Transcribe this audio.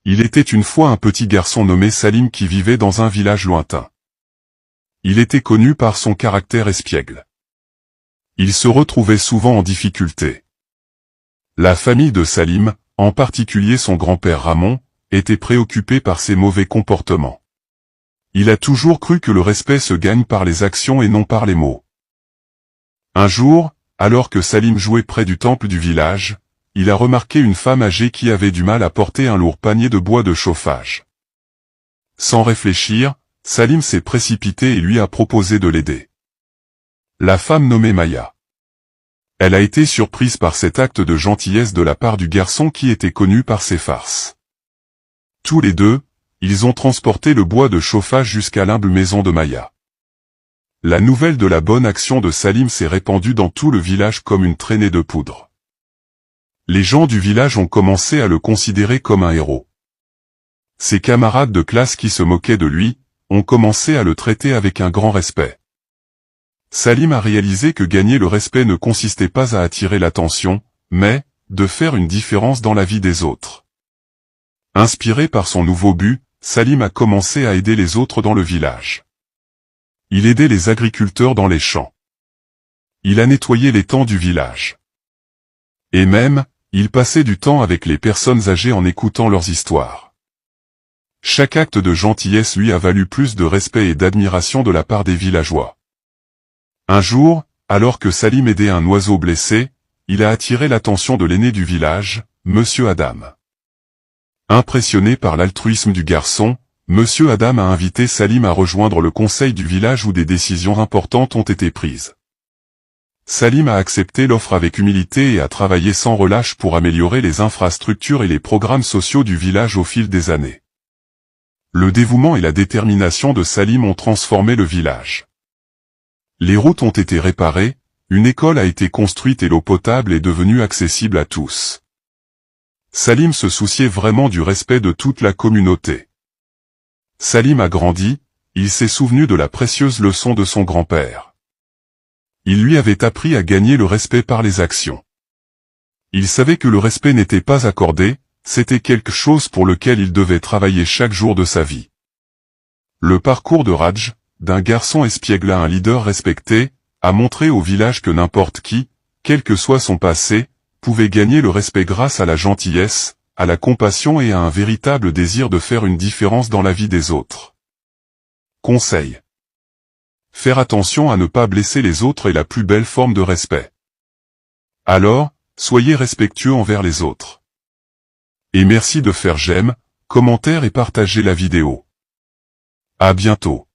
Il était une fois un petit garçon nommé Salim qui vivait dans un village lointain. Il était connu par son caractère espiègle. Il se retrouvait souvent en difficulté. La famille de Salim, en particulier son grand-père Ramon, était préoccupée par ses mauvais comportements. Il a toujours cru que le respect se gagne par les actions et non par les mots. Un jour, alors que Salim jouait près du temple du village, il a remarqué une femme âgée qui avait du mal à porter un lourd panier de bois de chauffage. Sans réfléchir, Salim s'est précipité et lui a proposé de l'aider. La femme nommée Maya. Elle a été surprise par cet acte de gentillesse de la part du garçon qui était connu par ses farces. Tous les deux, ils ont transporté le bois de chauffage jusqu'à l'humble maison de Maya. La nouvelle de la bonne action de Salim s'est répandue dans tout le village comme une traînée de poudre. Les gens du village ont commencé à le considérer comme un héros. Ses camarades de classe qui se moquaient de lui, ont commencé à le traiter avec un grand respect. Salim a réalisé que gagner le respect ne consistait pas à attirer l'attention, mais, de faire une différence dans la vie des autres. Inspiré par son nouveau but, Salim a commencé à aider les autres dans le village. Il aidait les agriculteurs dans les champs. Il a nettoyé l'étang du village. Et même, il passait du temps avec les personnes âgées en écoutant leurs histoires. Chaque acte de gentillesse lui a valu plus de respect et d'admiration de la part des villageois. Un jour, alors que Salim aidait un oiseau blessé, il a attiré l'attention de l'aîné du village, Monsieur Adam. Impressionné par l'altruisme du garçon, Monsieur Adam a invité Salim à rejoindre le conseil du village où des décisions importantes ont été prises. Salim a accepté l'offre avec humilité et a travaillé sans relâche pour améliorer les infrastructures et les programmes sociaux du village au fil des années. Le dévouement et la détermination de Salim ont transformé le village. Les routes ont été réparées, une école a été construite et l'eau potable est devenue accessible à tous. Salim se souciait vraiment du respect de toute la communauté. Salim a grandi, il s'est souvenu de la précieuse leçon de son grand-père. Il lui avait appris à gagner le respect par les actions. Il savait que le respect n'était pas accordé, c'était quelque chose pour lequel il devait travailler chaque jour de sa vie. Le parcours de Raj, d'un garçon espiègle à un leader respecté, a montré au village que n'importe qui, quel que soit son passé, pouvait gagner le respect grâce à la gentillesse, à la compassion et à un véritable désir de faire une différence dans la vie des autres. Conseil. Faire attention à ne pas blesser les autres est la plus belle forme de respect. Alors, soyez respectueux envers les autres. Et merci de faire j'aime, commentaire et partager la vidéo. À bientôt.